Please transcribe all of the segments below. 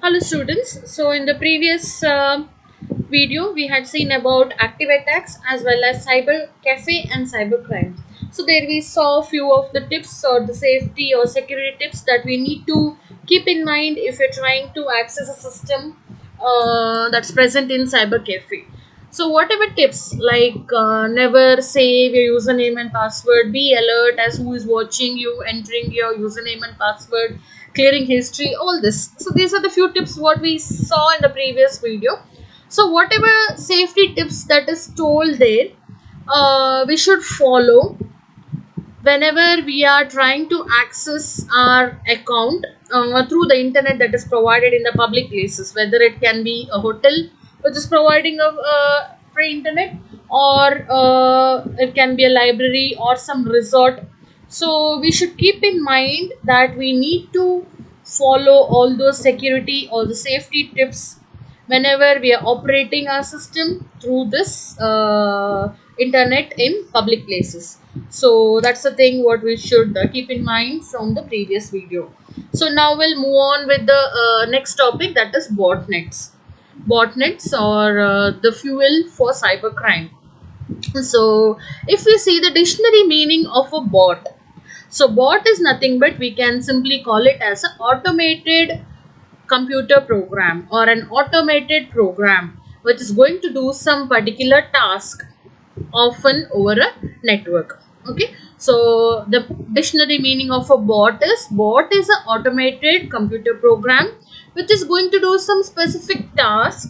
Hello students. So in the previous video we had seen about active attacks as well as cyber cafe and cyber crime. So there we saw a few of the tips or the safety or security tips that we need to keep in mind if you're trying to access a system that's present in cyber cafe. So whatever tips like never save your username and password, be alert as who is watching you entering your username and password, clearing history, all this. So these are the few tips what we saw in the previous video. So whatever safety tips that is told there, we should follow whenever we are trying to access our account through the internet that is provided in the public places, whether it can be a hotel which is providing a free internet, or it can be a library or some resort. So we should keep in mind that we need to follow all those security or the safety tips whenever we are operating our system through this internet in public places. So that's the thing what we should keep in mind from the previous video. So now we'll move on with the next topic, that is botnets. Botnets or the fuel for cybercrime. So if we see the dictionary meaning of a bot, so bot is nothing but we can simply call it as an automated computer program or an automated program which is going to do some particular task, often over a network. Okay, so the dictionary meaning of a bot is an automated computer program which is going to do some specific task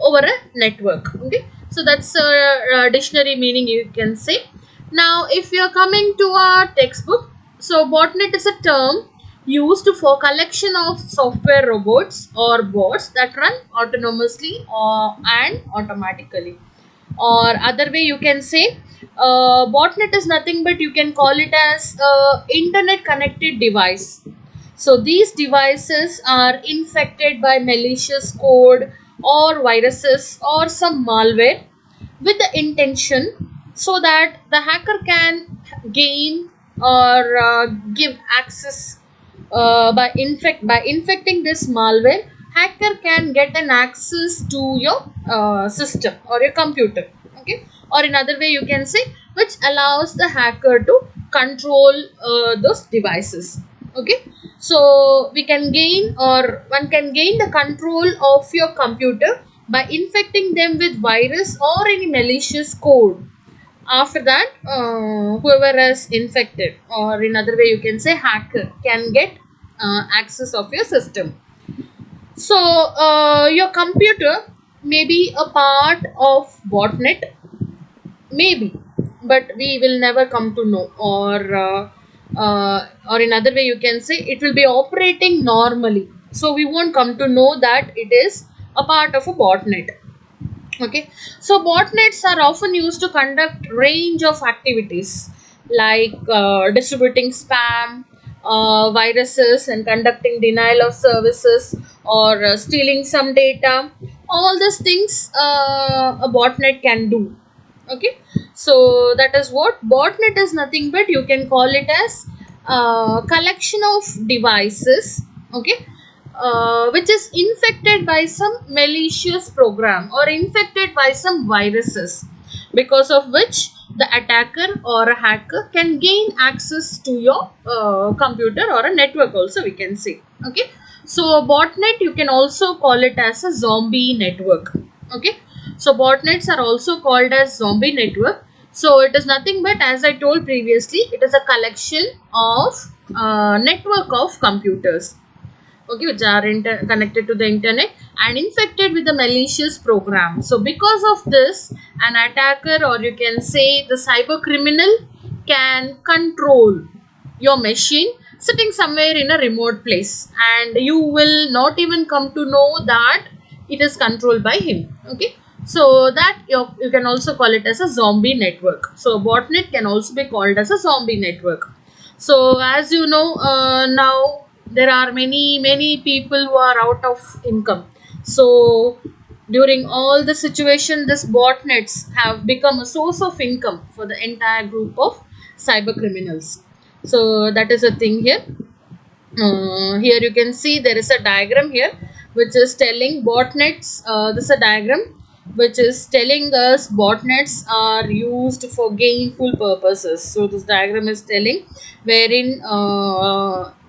over a network. Okay, so that's a dictionary meaning you can say. Now if you are coming to our textbook, so botnet is a term used for collection of software robots or bots that run autonomously and automatically. Or other way you can say, botnet is nothing but you can call it as internet connected device. So these devices are infected by malicious code or viruses or some malware with the intention so that the hacker can gain or give access by infecting this malware. Hacker can get an access to your system or your computer. Okay, or another way you can say, which allows the hacker to control those devices. Okay, so we can gain or one can gain the control of your computer by infecting them with virus or any malicious code. After that, whoever is infected, or in other way you can say hacker, can get access of your system. So your computer may be a part of botnet, maybe, but we will never come to know. Or in other way you can say it will be operating normally, so we won't come to know that it is a part of a botnet. Okay, so botnets are often used to conduct range of activities like distributing spam, viruses, and conducting denial of services, or stealing some data. All these things a botnet can do. Okay, so that is what botnet is nothing but you can call it as collection of devices. Okay, which is infected by some malicious program or infected by some viruses, because of which the attacker or a hacker can gain access to your computer or a network also, we can say. Okay, so a botnet you can also call it as a zombie network. Okay, so botnets are also called as zombie network. So it is nothing but, as I told previously, it is a collection of network of computers, okay, which are connected to the internet and infected with the malicious program. So because of this, an attacker, or you can say the cyber criminal, can control your machine sitting somewhere in a remote place, and you will not even come to know that it is controlled by him. Okay, so that you can also call it as a zombie network. So botnet can also be called as a zombie network. So as you know, now there are many people who are out of income. So during all the situation, this botnets have become a source of income for the entire group of cyber criminals. So that is a thing here. Here you can see there is a diagram here. which is telling botnets. This is a diagram which is telling us botnets are used for gainful purposes. So this diagram is telling wherein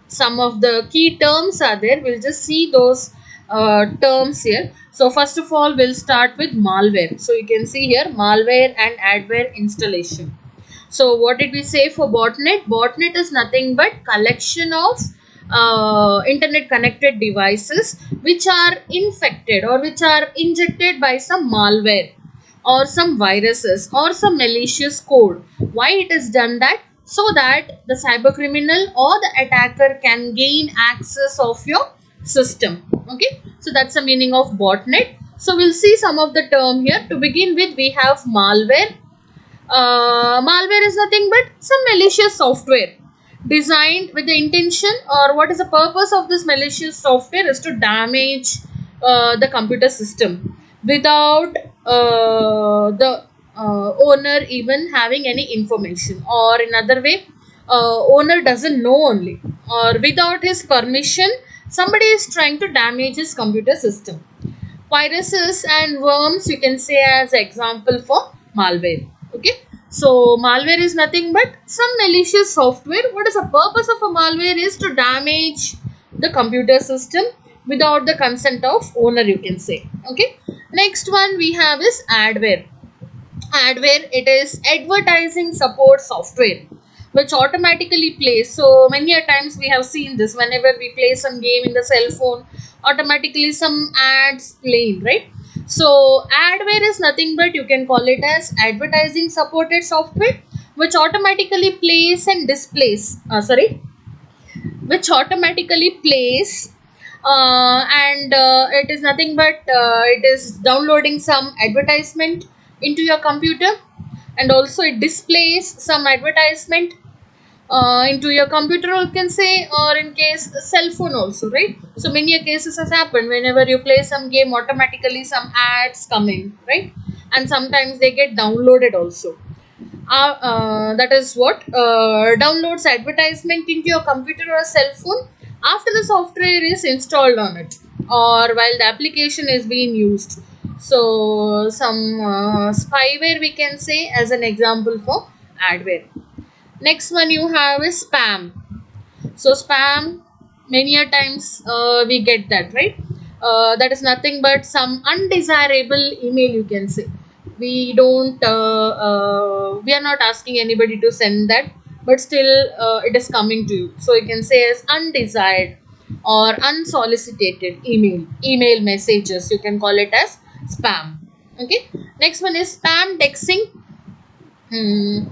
some of the key terms are there. We'll just see those terms here. So first of all, we'll start with malware. So you can see here malware and adware installation. So what did we say for botnet? Botnet is nothing but collection of internet connected devices which are infected or which are injected by some malware or some viruses or some malicious code. Why it is done that? So that the cyber criminal or the attacker can gain access of your system. Okay, so that's the meaning of botnet. So we'll see some of the term here. To begin with, we have malware. Malware is nothing but some malicious software designed with the intention, or what is the purpose of this malicious software is to damage the computer system without the owner even having any information, or in other way, owner doesn't know only, or without his permission somebody is trying to damage his computer system. Viruses and worms you can say as example for malware. Okay, so malware is nothing but some malicious software. What is the purpose of a malware is to damage the computer system without the consent of owner, you can say. Okay, next one we have is adware. Adware, it is advertising support software which automatically plays. So many a times we have seen this, whenever we play some game in the cell phone, automatically some ads playing, right? So adware is nothing but you can call it as advertising supported software which automatically plays and displays which automatically plays and it is nothing but it is downloading some advertisement into your computer, and also it displays some advertisement into your computer, you can say, or in case cell phone also, right? So many a cases has happened whenever you play some game, automatically some ads come in, right? And sometimes they get downloaded also. That is what downloads advertisement into your computer or cell phone after the software is installed on it or while the application is being used. So some spyware we can say as an example for adware. Next one you have is spam. So spam, many a times we get that, right? That is nothing but some undesirable email, you can say. We are not asking anybody to send that, but still it is coming to you. So you can say as undesired or unsolicited email messages. You can call it as spam. Okay. Next one is spam dexing. Hmm.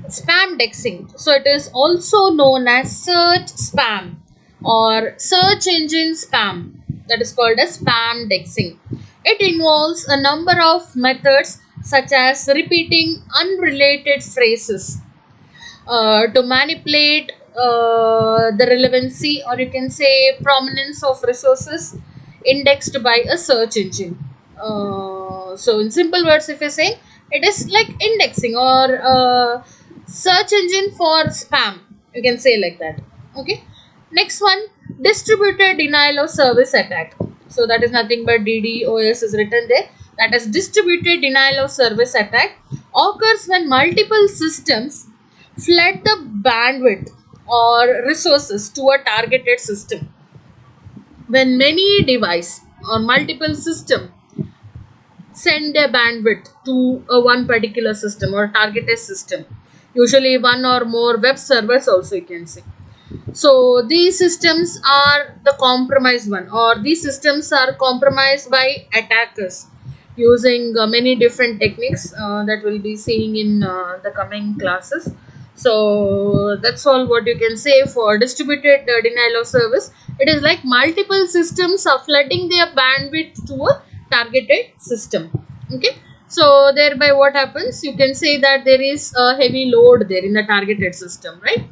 Spam dexing. So it is also known as search spam or search engine spam. That is called as spam dexing. It involves a number of methods such as repeating unrelated phrases to manipulate the relevancy, or you can say prominence of resources indexed by a search engine. So in simple words, if I say, it is like indexing or search engine for spam, you can say like that. Okay, next one, distributed denial of service attack. So that is nothing but DDoS is written there. That is distributed denial of service attack occurs when multiple systems flood the bandwidth or resources to a targeted system. When many device or multiple system send their bandwidth to a one particular system or targeted system, usually one or more web servers also, you can say. So these systems are the compromised one, or these systems are compromised by attackers using many different techniques that we'll be seeing in the coming classes. So that's all what you can say for distributed denial of service. It is like multiple systems are flooding their bandwidth to a targeted system. Okay, so thereby what happens, you can say that there is a heavy load there in the targeted system, right?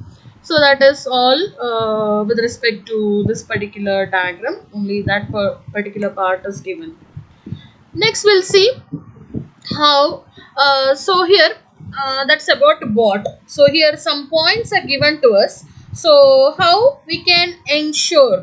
So that is all with respect to this particular diagram. Only that particular part is given. Next, we'll see how. So here, that's about bot. So here, some points are given to us. So how we can ensure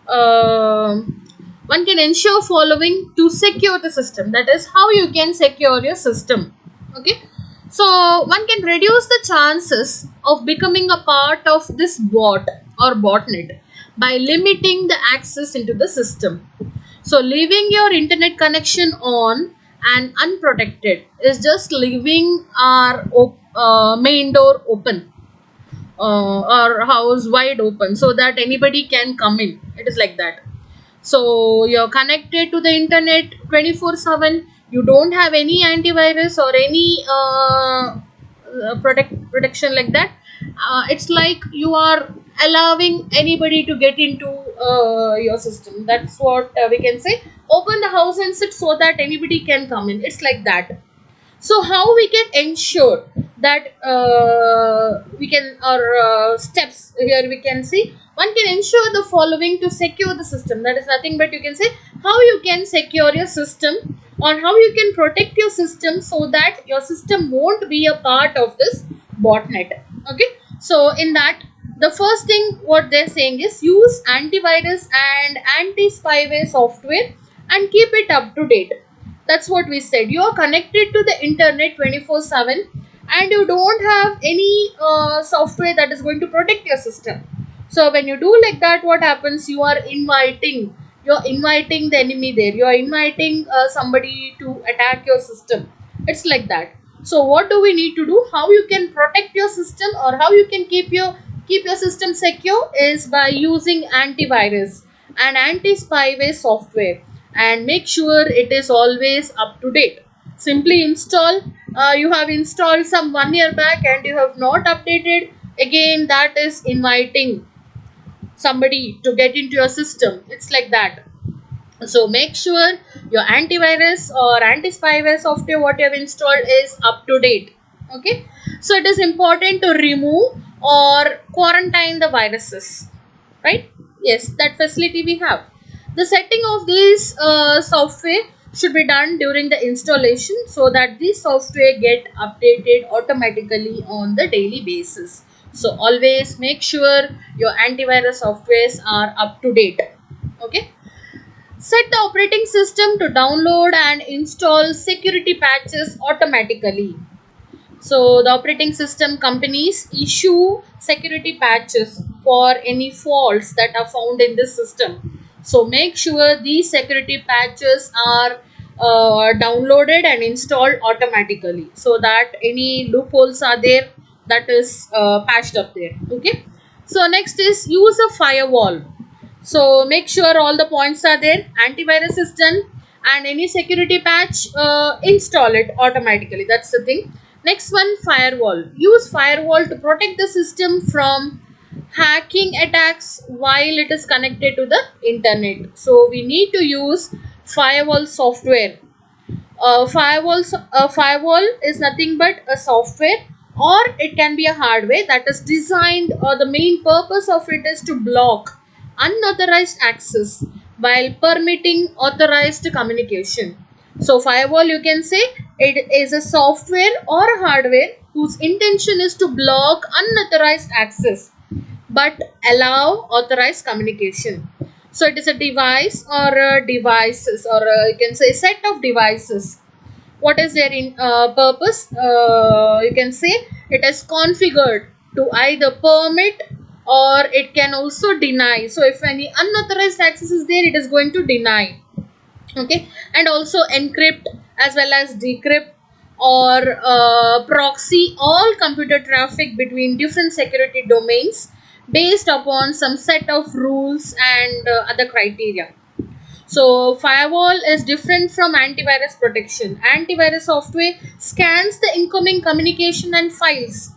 um One can ensure following to secure the system. That is how you can secure your system. Okay. So one can reduce the chances of becoming a part of this bot or botnet by limiting the access into the system. So leaving your internet connection on and unprotected is just leaving our main door open, our house wide open, so that anybody can come in. It is like that. So you're connected to the internet 24/7. You don't have any antivirus or any protection like that. It's like you are allowing anybody to get into your system. That's what we can say. Open the house and sit so that anybody can come in. It's like that. So how we can ensure that we can our steps here we can see. One can ensure the following to secure the system. That is nothing but you can say how you can secure your system or how you can protect your system so that your system won't be a part of this botnet. Okay, so in that, the first thing what they're saying is use antivirus and anti-spyware software and keep it up to date. That's what we said. You are connected to the internet 24/7 and you don't have any software that is going to protect your system. So when you do like that, what happens? You're inviting the enemy there. You're inviting somebody to attack your system. It's like that. So what do we need to do? How you can protect your system or how you can keep your system secure is by using antivirus and anti-spyware software, and make sure it is always up to date. Simply install. You have installed some 1 year back and you have not updated. Again, that is inviting somebody to get into your system. It's like that. So make sure your antivirus or anti-spyware software what you have installed is up to date. Okay, so it is important to remove or quarantine the viruses, right? Yes, that facility we have. The setting of this software should be done during the installation so that the software get updated automatically on the daily basis. So always make sure your antivirus softwares are up to date. Okay, set the operating system to download and install security patches automatically. So the operating system companies issue security patches for any faults that are found in the system. So make sure these security patches are downloaded and installed automatically so that any loopholes are there, that is patched up there. Okay. So next is use a firewall. So make sure all the points are there. Antivirus is done and any security patch, install it automatically. That's the thing. Next one, firewall. Use firewall to protect the system from hacking attacks while it is connected to the internet. So we need to use firewall software. A firewall is nothing but a software, or it can be a hardware that is designed, or the main purpose of it is to block unauthorized access while permitting authorized communication. So firewall, you can say it is a software or a hardware whose intention is to block unauthorized access but allow authorized communication. So it is a device or devices, or you can say set of devices. What is their purpose? You can say it is configured to either permit or it can also deny. So if any unauthorized access is there, it is going to deny. Okay, and also encrypt as well as decrypt or proxy all computer traffic between different security domains based upon some set of rules and other criteria. So firewall is different from antivirus protection. Antivirus software scans the incoming communication and files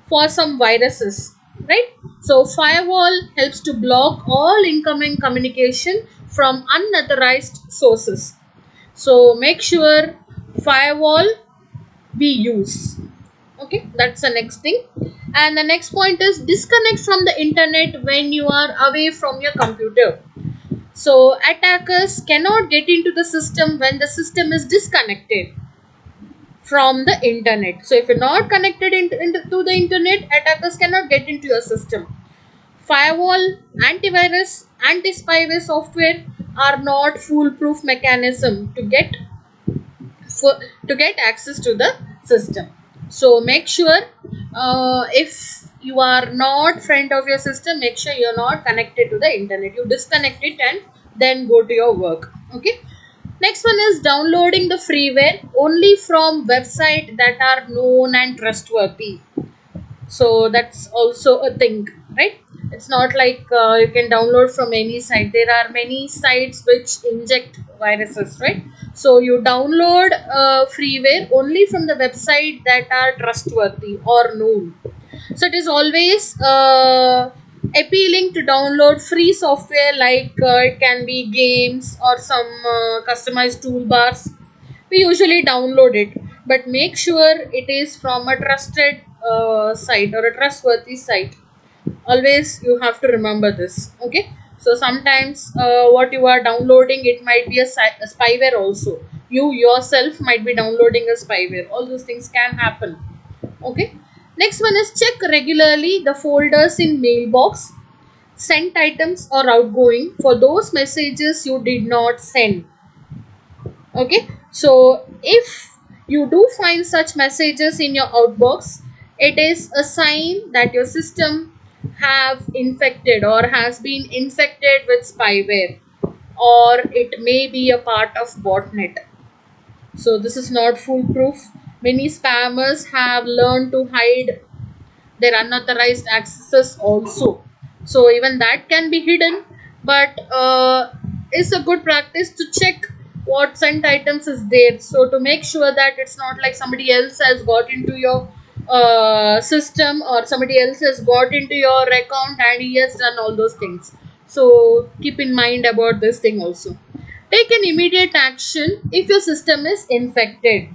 for some viruses, right? So firewall helps to block all incoming communication from unauthorized sources. So make sure firewall we use. Okay, that's the next thing. And the next point is disconnect from the internet when you are away from your computer. So attackers cannot get into the system when the system is disconnected from the internet. So if you're not connected to the internet, attackers cannot get into your system. Firewall, antivirus, anti-spyware software are not foolproof mechanism for, to get access to the system. So make sure, if you are not friend of your system, make sure you're not connected to the internet. You disconnect it and then go to your work. Okay. Next one is downloading the freeware only from website that are known and trustworthy. So that's also a thing, right? It's not like you can download from any site. There are many sites which inject viruses, right? So you download freeware only from the website that are trustworthy or known. So it is always appealing to download free software, like it can be games or some customized toolbars. We usually download it, but make sure it is from a trusted site or a trustworthy site. Always you have to remember this. Okay. So sometimes what you are downloading, it might be a spyware also. You yourself might be downloading a spyware. All those things can happen. Okay. Next one is check regularly the folders in mailbox, sent items or outgoing for those messages you did not send. Okay. So if you do find such messages in your outbox, it is a sign that your system have infected or has been infected with spyware, or it may be a part of botnet. So this is not foolproof. Many spammers have learned to hide their unauthorized accesses also. So even that can be hidden, but it's a good practice to check what sent items is there, so to make sure that it's not like somebody else has got into your system, or somebody else has got into your account and he has done all those things. So keep in mind about this thing also. Take an immediate action if your system is infected.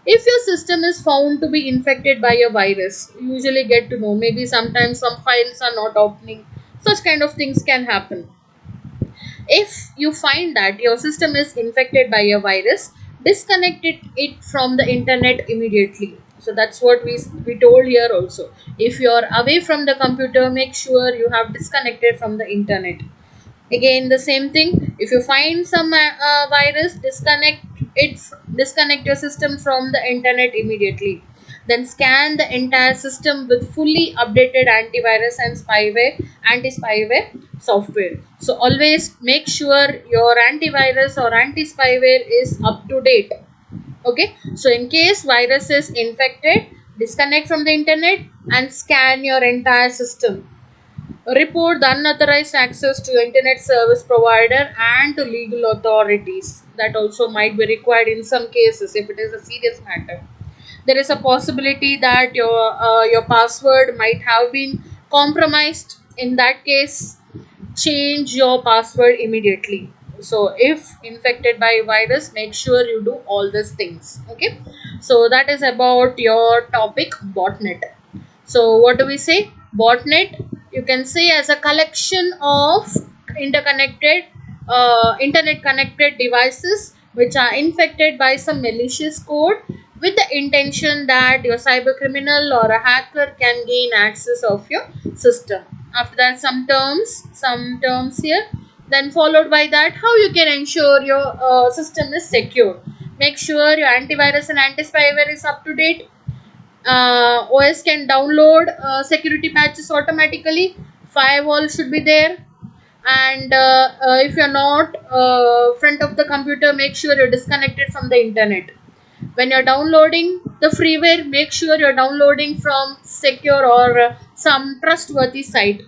If your system is found to be infected by a virus, you usually get to know, maybe sometimes some files are not opening. Such kind of things can happen. If you find that your system is infected by a virus, disconnect it from the internet immediately. So that's what we told here also. If you are away from the computer, make sure you have disconnected from the internet. Again the same thing, if you find some virus, disconnect your system from the internet immediately. Then scan the entire system with fully updated antivirus and anti-spyware software. So always make sure your antivirus or anti-spyware is up to date. Okay. So in case virus is infected, disconnect from the internet and scan your entire system. Report the unauthorized access to the internet service provider and to legal authorities. That also might be required in some cases if it is a serious matter. There is a possibility that your password might have been compromised. In that case, change your password immediately. So if infected by virus, make sure you do all these things. Okay. So that is about your topic, botnet. So what do we say? Botnet, you can say, as a collection of interconnected, internet connected devices which are infected by some malicious code, with the intention that your cyber criminal or a hacker can gain access of your system. After that, some terms here. Then followed by that, how you can ensure your system is secure. Make sure your antivirus and anti-spyware is up to date. OS can download security patches automatically. Firewall should be there. And if you're not front of the computer, make sure you're disconnected from the internet. When you're downloading the freeware, make sure you're downloading from secure or some trustworthy site.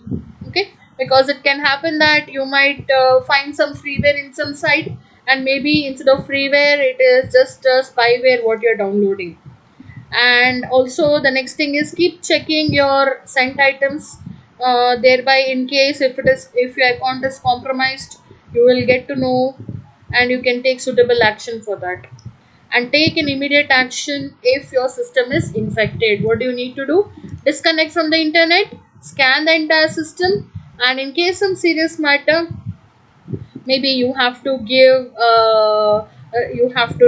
Okay. Because it can happen that you might find some freeware in some site, and maybe instead of freeware it is just spyware what you're downloading. And also the next thing is, keep checking your sent items, thereby in case if your account is compromised, you will get to know and you can take suitable action for that. And take an immediate action if your system is infected. What do you need to do? Disconnect from the internet, scan the entire system, and in case some serious matter, maybe you have to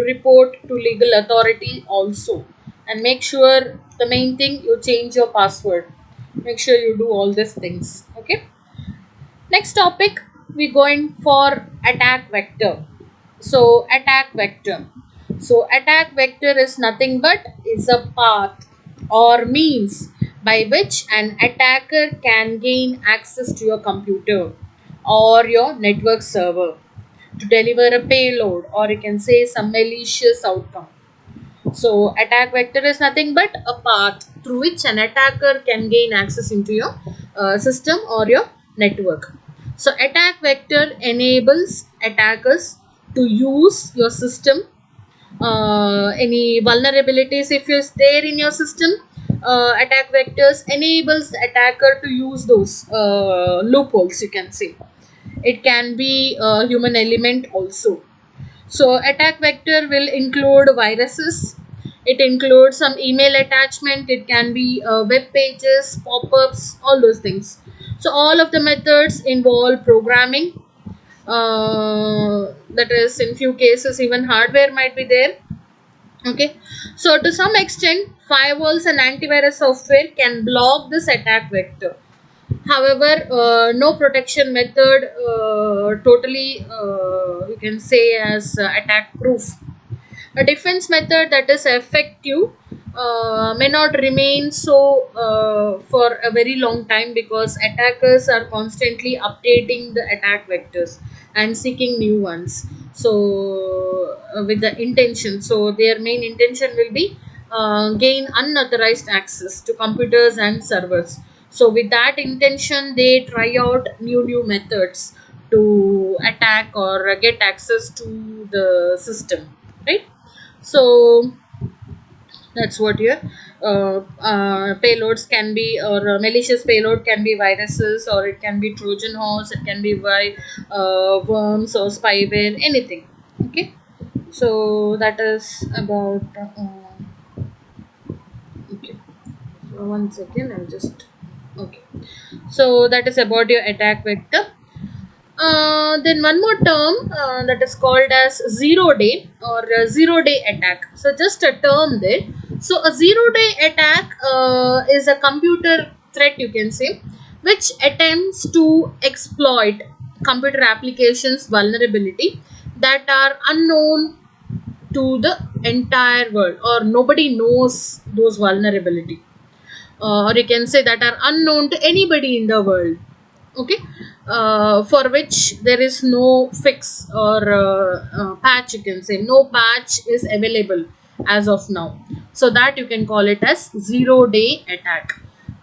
report to legal authority also. And make sure, the main thing, you change your password. Make sure you do all these things. Okay. Next topic, we going for attack vector. So attack vector. So attack vector is nothing but is a path or means by which an attacker can gain access to your computer or your network server to deliver a payload, or you can say some malicious outcome. So attack vector is nothing but a path through which an attacker can gain access into your system or your network. So attack vector enables attackers to use your system, any vulnerabilities if is there in your system. Attack vectors enables the attacker to use those loopholes, you can say. It can be a human element also. So attack vector will include viruses. It includes some email attachment. It can be web pages, pop-ups, all those things. So all of the methods involve programming. That is, in few cases, even hardware might be there. Okay. So to some extent, firewalls and antivirus software can block this attack vector. However, no protection method totally you can say as attack proof. A defense method that is effective may not remain so for a very long time, because attackers are constantly updating the attack vectors and seeking new ones. So, with the intention, so their main intention will be gain unauthorized access to computers and servers. So, with that intention, they try out new methods to attack or get access to the system, right? So that's what your payloads can be, or malicious payload can be viruses, or it can be Trojan horse, it can be worms or spyware, anything. Okay, so that is about. Okay, so one second, I'm just okay. So that is about your attack vector. Then one more term that is called as zero day or zero day attack. So just a term there. So a zero day attack is a computer threat, you can say, which attempts to exploit computer applications vulnerability that are unknown to the entire world, or nobody knows those vulnerability, or you can say that are unknown to anybody in the world. Okay, for which there is no fix or patch, you can say no patch is available as of now. So that you can call it as zero day attack.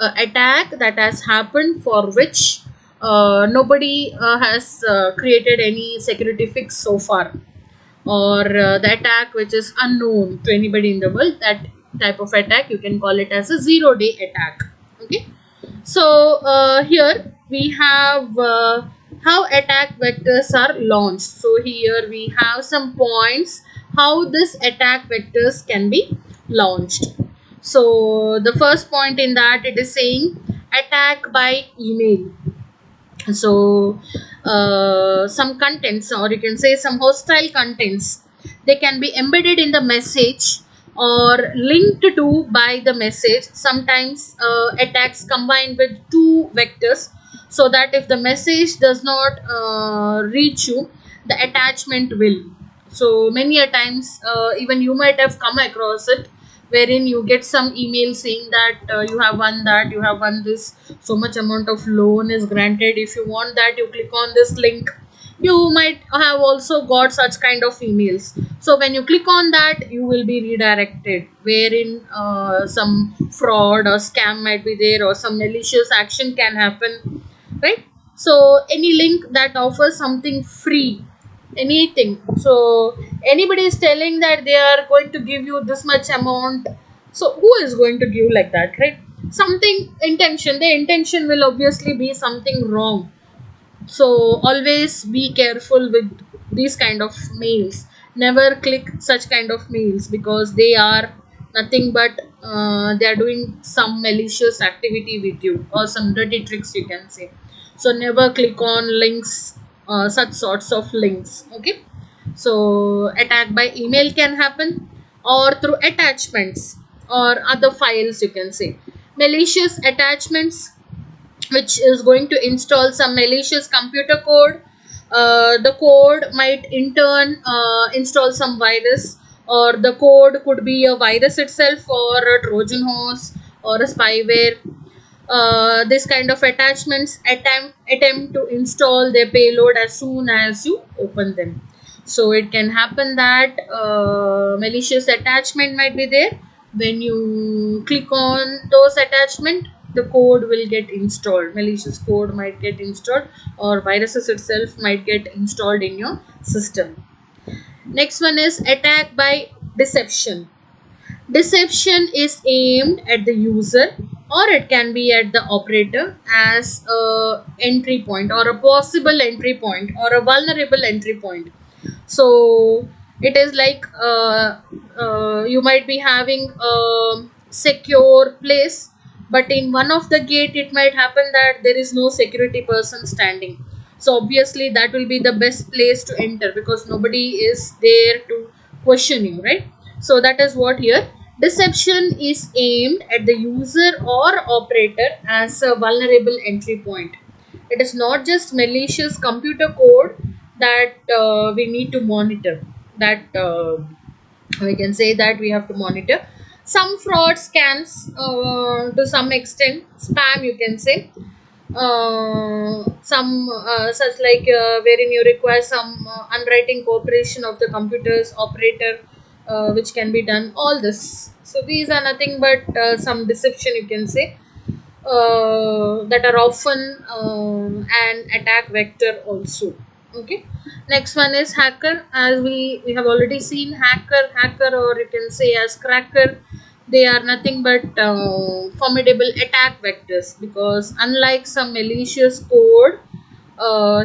Attack that has happened for which nobody has created any security fix so far, or the attack which is unknown to anybody in the world, that type of attack you can call it as a zero day attack. Okay, so here we have how attack vectors are launched. So here we have some points how this attack vectors can be launched. So the first point in that, it is saying attack by email. So some contents, or you can say some hostile contents, they can be embedded in the message or linked to by the message. Sometimes attacks combined with two vectors, so that if the message does not reach you, the attachment will. So many a times, even you might have come across it, wherein you get some email saying that you have won that, you have won this, so much amount of loan is granted, if you want that you click on this link. You might have also got such kind of emails. So when you click on that, you will be redirected, wherein some fraud or scam might be there, or some malicious action can happen, right? So any link that offers something free, anything, so anybody is telling that they are going to give you this much amount, so who is going to give like that, right? Something intention, the intention will obviously be something wrong. So always be careful with these kind of mails. Never click such kind of mails, because they are nothing but they are doing some malicious activity with you, or some dirty tricks, you can say. So never click on links, such sorts of links. Okay, so attack by email can happen, or through attachments or other files, you can say. Malicious attachments, which is going to install some malicious computer code, The code might in turn install some virus, or the code could be a virus itself, or a Trojan horse, or a spyware. This kind of attachments attempt to install their payload as soon as you open them. So it can happen that malicious attachment might be there. When you click on those attachment, the code will get installed, malicious code might get installed, or viruses itself might get installed in your system. Next one is attack by deception. Deception is aimed at the user, or it can be at the operator as a entry point, or a possible entry point, or a vulnerable entry point. So it is like you might be having a secure place, but in one of the gate it might happen that there is no security person standing. So obviously that will be the best place to enter, because nobody is there to question you, right? So that is what here. Deception is aimed at the user or operator as a vulnerable entry point. It is not just malicious computer code that we need to monitor. That we can say that we have to monitor. Some fraud scans, to some extent, spam you can say. Some such like wherein you require some unwriting cooperation of the computer's operator, which can be done. All this. So these are nothing but some deception you can say, that are often an attack vector also. Okay. Next one is hacker. As we have already seen, hacker, or you can say as cracker, they are nothing but formidable attack vectors, because unlike some malicious code,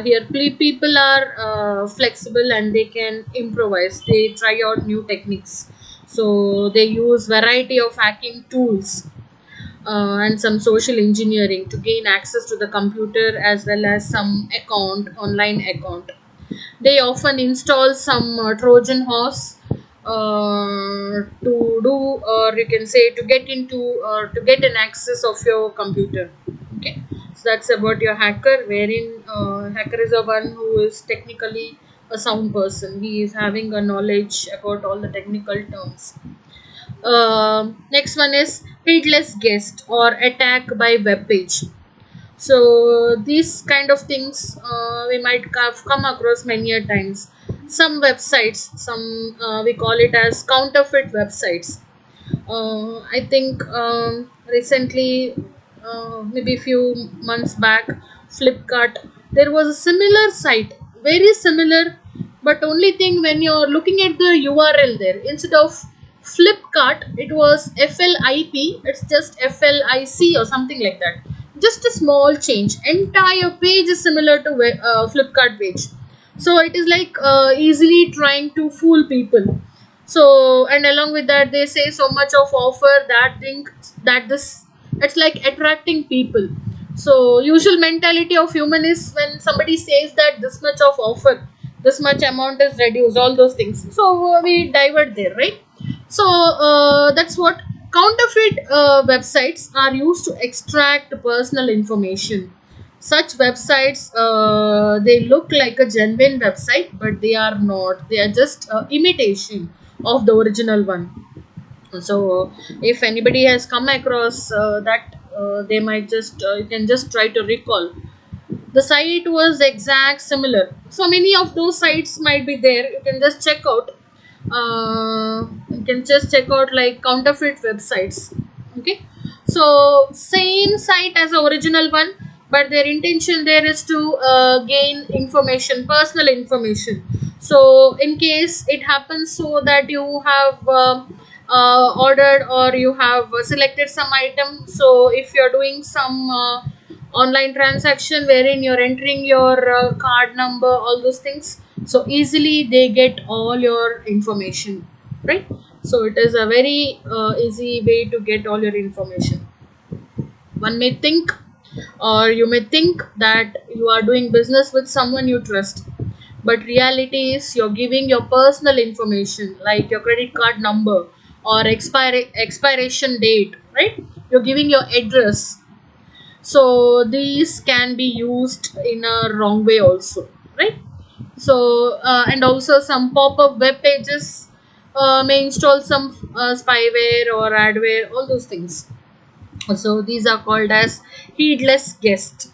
here people are flexible and they can improvise, they try out new techniques. So they use variety of hacking tools and some social engineering to gain access to the computer, as well as some online account. They often install some Trojan horse to do, or you can say to get into, or to get an access of your computer. Okay, so that's about your hacker, wherein hacker is a one who is technically a sound person. He is having a knowledge about all the technical terms. Next one is heedless guest or attack by web page. So these kind of things we might have come across many a times. Some websites, some we call it as counterfeit websites. I think recently, maybe few months back, Flipkart, there was a similar site, very similar, but only thing when you're looking at the URL there, instead of Flipkart, it was FLIP, it's just FLIC or something like that. Just a small change. Entire page is similar to Flipkart page. So it is like easily trying to fool people. So and along with that, they say so much of offer, that thing, that this, it's like attracting people. So usual mentality of human is when somebody says that this much of offer, this much amount is reduced, all those things, so we divert there, right? So that's what counterfeit websites are used to extract personal information. Such websites, they look like a genuine website, but they are not, they are just imitation of the original one. So if anybody has come across that, they might just you can just try to recall. The site was exact similar, so many of those sites might be there, you can just check out. You can just check out like counterfeit websites. Okay, so same site as the original one, but their intention there is to gain information, personal information. So in case it happens so that you have ordered, or you have selected some item, so if you're doing some online transaction wherein you're entering your card number, all those things, so easily they get all your information, right? So it is a very easy way to get all your information. One may think, or you may think that you are doing business with someone you trust, but reality is you're giving your personal information like your credit card number or expiration date, right? You're giving your address. So these can be used in a wrong way also, right? So and also some pop-up web pages may install some spyware or adware, all those things. So these are called as heedless guest,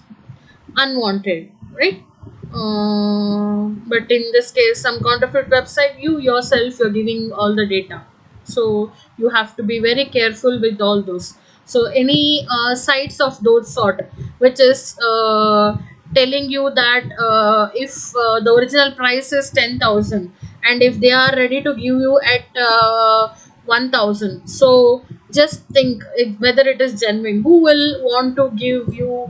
unwanted, right? But in this case, some counterfeit website, you yourself you're giving all the data, so you have to be very careful with all those. So any sites of those sort which is telling you that if the original price is 10,000 and if they are ready to give you at 1,000, so just think whether it is genuine. Who will want to give you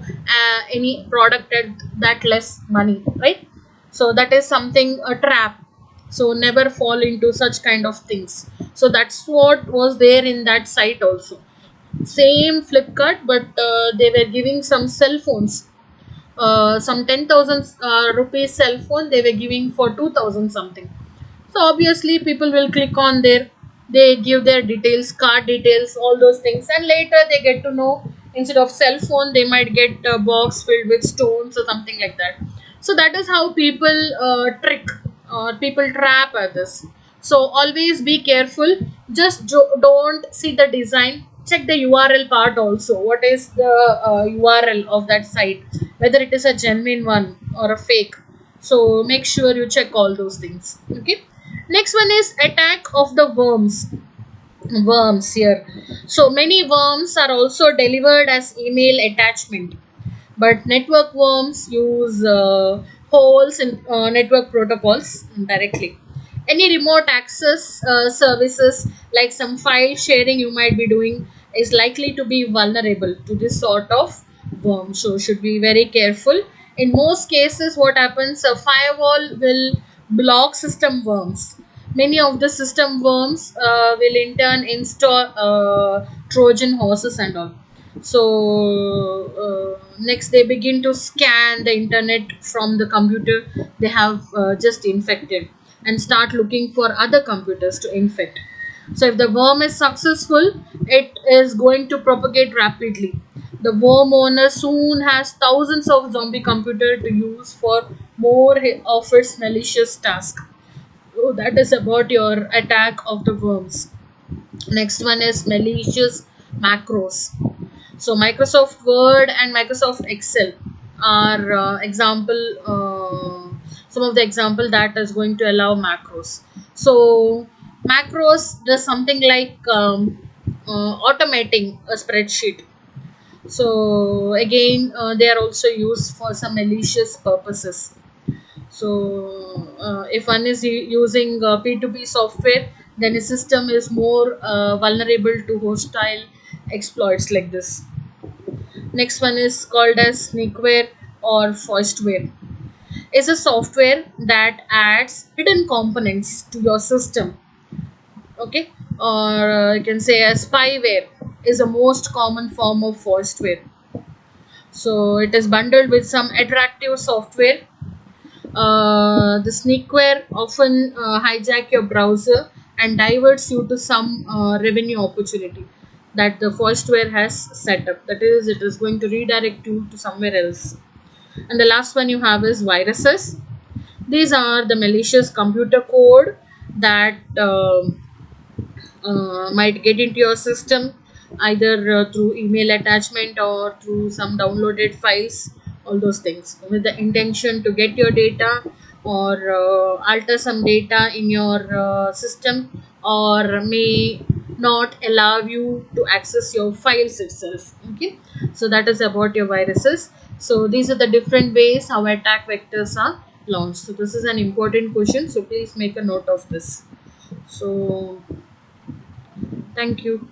any product at that less money, right? So that is something, a trap. So never fall into such kind of things. So that's what was there in that site also. Same Flipkart, but they were giving some cell phones, some 10,000 rupees cell phone they were giving for 2,000 something. So obviously people will click on there, they give their details, card details, all those things, and later they get to know instead of cell phone they might get a box filled with stones or something like that. So that is how people trick or people trap others. So always be careful. Just don't see the design, check the URL part also. What is the URL of that site, whether it is a genuine one or a fake. So make sure you check all those things. Okay. Next one is attack of the worms. Worms here. So many worms are also delivered as email attachment, but network worms use holes in network protocols directly. Any remote access services like some file sharing you might be doing is likely to be vulnerable to this sort of worm. So should be very careful. In most cases, what happens? A firewall will block system worms. Many of the system worms will in turn install Trojan horses and all. So next they begin to scan the internet from the computer they have just infected and start looking for other computers to infect. So if the worm is successful, it is going to propagate rapidly. The worm owner soon has thousands of zombie computer to use for more of its malicious task. So that is about your attack of the worms. Next one is malicious macros. So Microsoft Word and Microsoft Excel are some of the example that is going to allow macros. So macros does something like automating a spreadsheet. So again, they are also used for some malicious purposes. So if one is using P2P software, then a system is more vulnerable to hostile exploits like this. Next one is called as sneakware or firstware. It's a software that adds hidden components to your system. Okay, or you can say a spyware is the most common form of firstware. So it is bundled with some attractive software. The sneakware often hijack your browser and diverts you to some revenue opportunity that the firstware has set up. That is, it is going to redirect you to somewhere else. And the last one you have is viruses. These are the malicious computer code that might get into your system either through email attachment or through some downloaded files, all those things with the intention to get your data or alter some data in your system, or may not allow you to access your files itself. Okay, so that is about your viruses. So these are the different ways how attack vectors are launched. So this is an important question, so please make a note of this. So thank you.